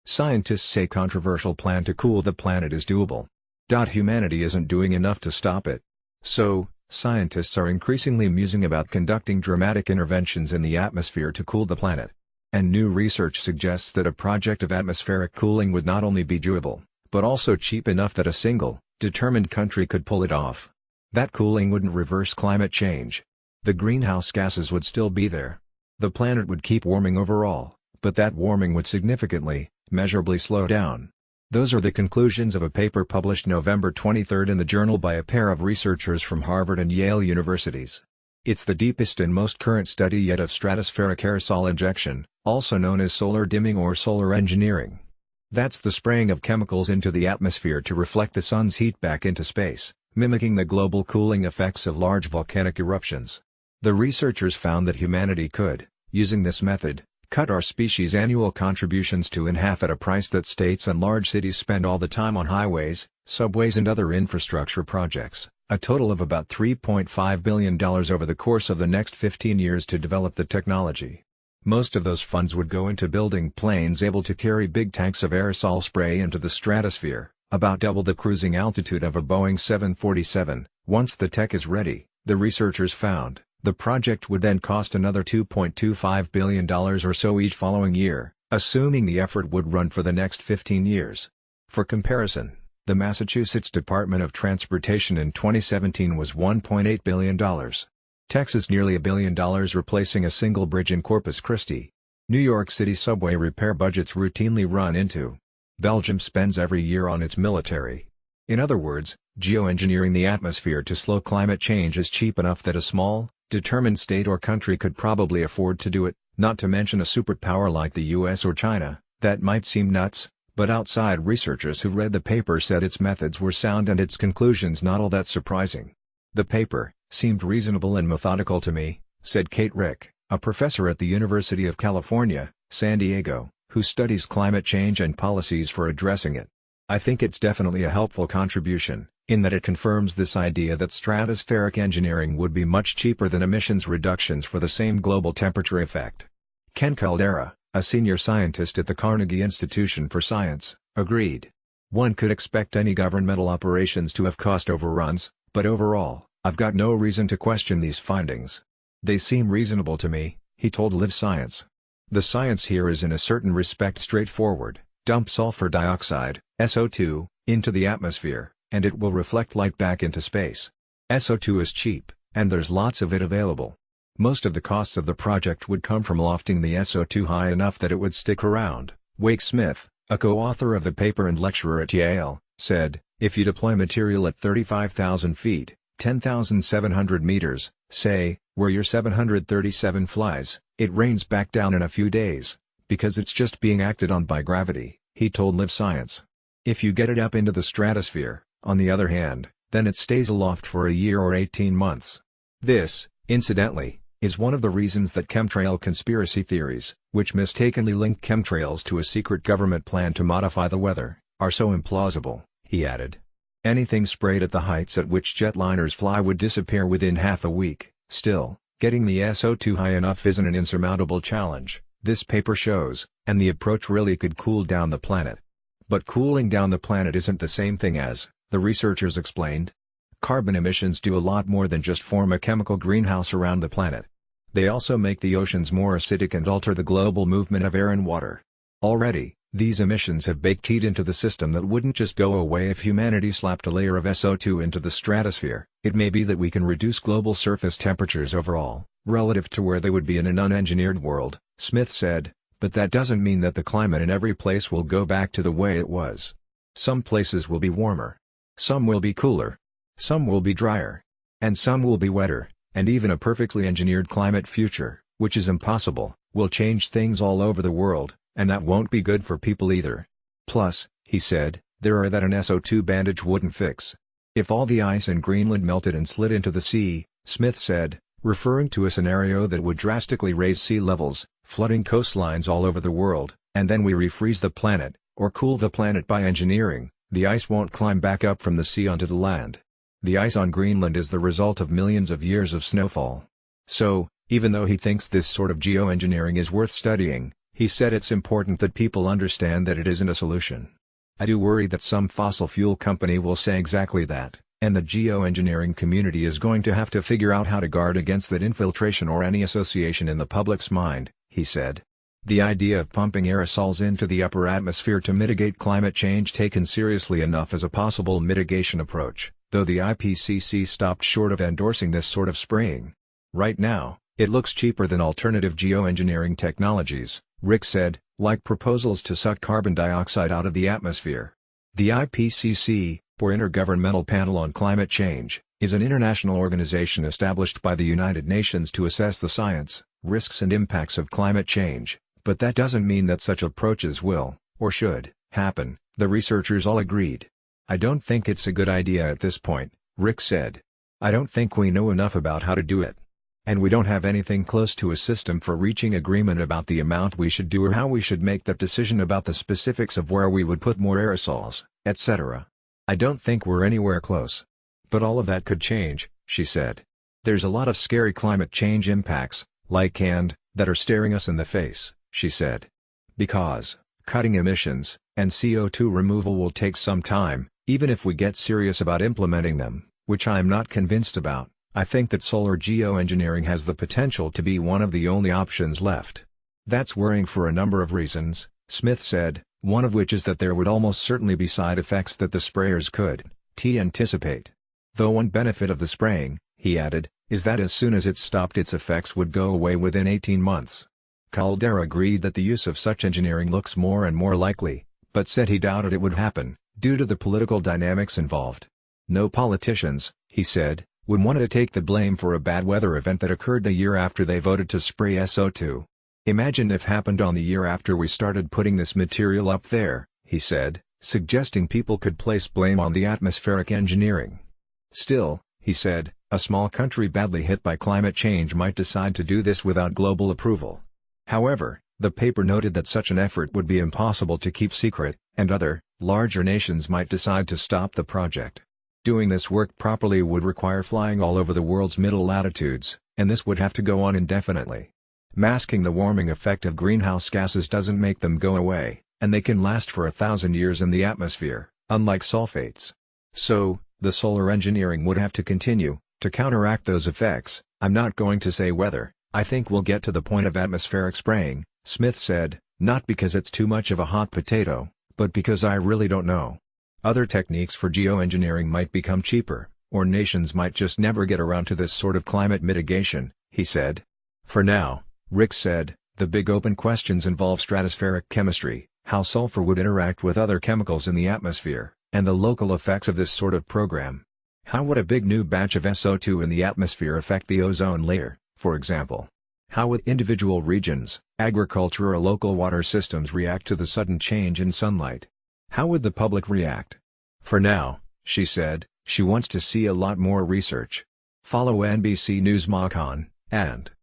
Scientists say controversial plan to cool the planet is doable. Humanity isn't doing enough to stop it. So, scientists are increasingly musing about conducting dramatic interventions in the atmosphere to cool the planet. And new research suggests that a project of atmospheric cooling would not only be doable, but also cheap enough that a single, determined country could pull it off. That cooling wouldn't reverse climate change. The greenhouse gases would still be there. The planet would keep warming overall, but that warming would significantly, measurably slow down. Those are the conclusions of a paper published November 23 in the journal by a pair of researchers from Harvard and Yale universities. It's the deepest and most current study yet of stratospheric aerosol injection, also known as solar dimming or solar engineering. That's the spraying of chemicals into the atmosphere to reflect the sun's heat back into space, mimicking the global cooling effects of large volcanic eruptions. The researchers found that humanity could, using this method, cut our species' annual contributions to in half at a price that states and large cities spend all the time on highways, subways and other infrastructure projects, a total of about $3.5 billion over the course of the next 15 years to develop the technology. Most of those funds would go into building planes able to carry big tanks of aerosol spray into the stratosphere, about double the cruising altitude of a Boeing 747. Once the tech is ready, the researchers found, the project would then cost another $2.25 billion or so each following year, assuming the effort would run for the next 15 years. For comparison, the Massachusetts Department of Transportation in 2017 was $1.8 billion. Texas nearly $1 billion replacing a single bridge in Corpus Christi. New York City subway repair budgets routinely run into. Belgium spends every year on its military. In other words, geoengineering the atmosphere to slow climate change is cheap enough that a small, determined state or country could probably afford to do it, not to mention a superpower like the US or China. That might seem nuts, but outside researchers who read the paper said its methods were sound and its conclusions not all that surprising. The paper seemed reasonable and methodical to me, said Kate Rick, a professor at the University of California, San Diego, who studies climate change and policies for addressing it. I think it's definitely a helpful contribution, in that it confirms this idea that stratospheric engineering would be much cheaper than emissions reductions for the same global temperature effect. Ken Caldera, a senior scientist at the Carnegie Institution for Science, agreed. One could expect any governmental operations to have cost overruns, but overall, I've got no reason to question these findings. They seem reasonable to me, he told Live Science. The science here is in a certain respect straightforward. Dump sulfur dioxide, SO2, into the atmosphere, and it will reflect light back into space. SO2 is cheap, and there's lots of it available. Most of the costs of the project would come from lofting the SO2 high enough that it would stick around. Wake Smith, a co-author of the paper and lecturer at Yale, said, if you deploy material at 35,000 feet, 10,700 meters, say, where your 737 flies, it rains back down in a few days, because it's just being acted on by gravity, he told Live Science. If you get it up into the stratosphere, on the other hand, then it stays aloft for a year or 18 months. This, incidentally, is one of the reasons that chemtrail conspiracy theories, which mistakenly link chemtrails to a secret government plan to modify the weather, are so implausible, he added. Anything sprayed at the heights at which jetliners fly would disappear within half a week. Still, getting the SO2 high enough isn't an insurmountable challenge, this paper shows, and the approach really could cool down the planet. But cooling down the planet isn't the same thing as, the researchers explained. Carbon emissions do a lot more than just form a chemical greenhouse around the planet. They also make the oceans more acidic and alter the global movement of air and water. Already, these emissions have baked heat into the system that wouldn't just go away if humanity slapped a layer of SO2 into the stratosphere. It may be that we can reduce global surface temperatures overall, relative to where they would be in an unengineered world, Smith said, but that doesn't mean that the climate in every place will go back to the way it was. Some places will be warmer. Some will be cooler. Some will be drier. And some will be wetter, and even a perfectly engineered climate future, which is impossible, will change things all over the world, and that won't be good for people either. Plus, he said, there are that an SO2 bandage wouldn't fix. If all the ice in Greenland melted and slid into the sea, Smith said, referring to a scenario that would drastically raise sea levels, flooding coastlines all over the world, and then we refreeze the planet, or cool the planet by engineering, the ice won't climb back up from the sea onto the land. The ice on Greenland is the result of millions of years of snowfall. So, even though he thinks this sort of geoengineering is worth studying, He said it's important that people understand that it isn't a solution. I do worry that some fossil fuel company will say exactly that, and the geoengineering community is going to have to figure out how to guard against that infiltration or any association in the public's mind, he said. The idea of pumping aerosols into the upper atmosphere to mitigate climate change taken seriously enough as a possible mitigation approach, though the IPCC stopped short of endorsing this sort of spraying. Right now, it looks cheaper than alternative geoengineering technologies, Rick said, like proposals to suck carbon dioxide out of the atmosphere. The IPCC, or Intergovernmental Panel on Climate Change, is an international organization established by the United Nations to assess the science, risks and impacts of climate change, but that doesn't mean that such approaches will, or should, happen, the researchers all agreed. I don't think it's a good idea at this point, Rick said. I don't think we know enough about how to do it. And we don't have anything close to a system for reaching agreement about the amount we should do or how we should make that decision about the specifics of where we would put more aerosols, etc. I don't think we're anywhere close. But all of that could change, she said. There's a lot of scary climate change impacts, that are staring us in the face, she said. Because, cutting emissions, and CO2 removal will take some time, even if we get serious about implementing them, which I'm not convinced about. I think that solar geoengineering has the potential to be one of the only options left. That's worrying for a number of reasons, Smith said, one of which is that there would almost certainly be side effects that the sprayers could anticipate. Though one benefit of the spraying, he added, is that as soon as it stopped its effects would go away within 18 months. Caldera agreed that the use of such engineering looks more and more likely, but said he doubted it would happen, due to the political dynamics involved. No politicians, he said, would want to take the blame for a bad weather event that occurred the year after they voted to spray SO2. Imagine if happened on the year after we started putting this material up there, he said, suggesting people could place blame on the atmospheric engineering. Still, he said, a small country badly hit by climate change might decide to do this without global approval. However, the paper noted that such an effort would be impossible to keep secret, and other, larger nations might decide to stop the project. Doing this work properly would require flying all over the world's middle latitudes, and this would have to go on indefinitely. Masking the warming effect of greenhouse gases doesn't make them go away, and they can last for 1,000 years in the atmosphere, unlike sulfates. So, the solar engineering would have to continue, to counteract those effects. I'm not going to say whether, I think we'll get to the point of atmospheric spraying, Smith said, not because it's too much of a hot potato, but because I really don't know. Other techniques for geoengineering might become cheaper, or nations might just never get around to this sort of climate mitigation, he said. For now, Rick said, the big open questions involve stratospheric chemistry, how sulfur would interact with other chemicals in the atmosphere, and the local effects of this sort of program. How would a big new batch of SO2 in the atmosphere affect the ozone layer, for example? How would individual regions, agriculture or local water systems react to the sudden change in sunlight? How would the public react? For now, she said, she wants to see a lot more research. Follow NBC News Makhan, and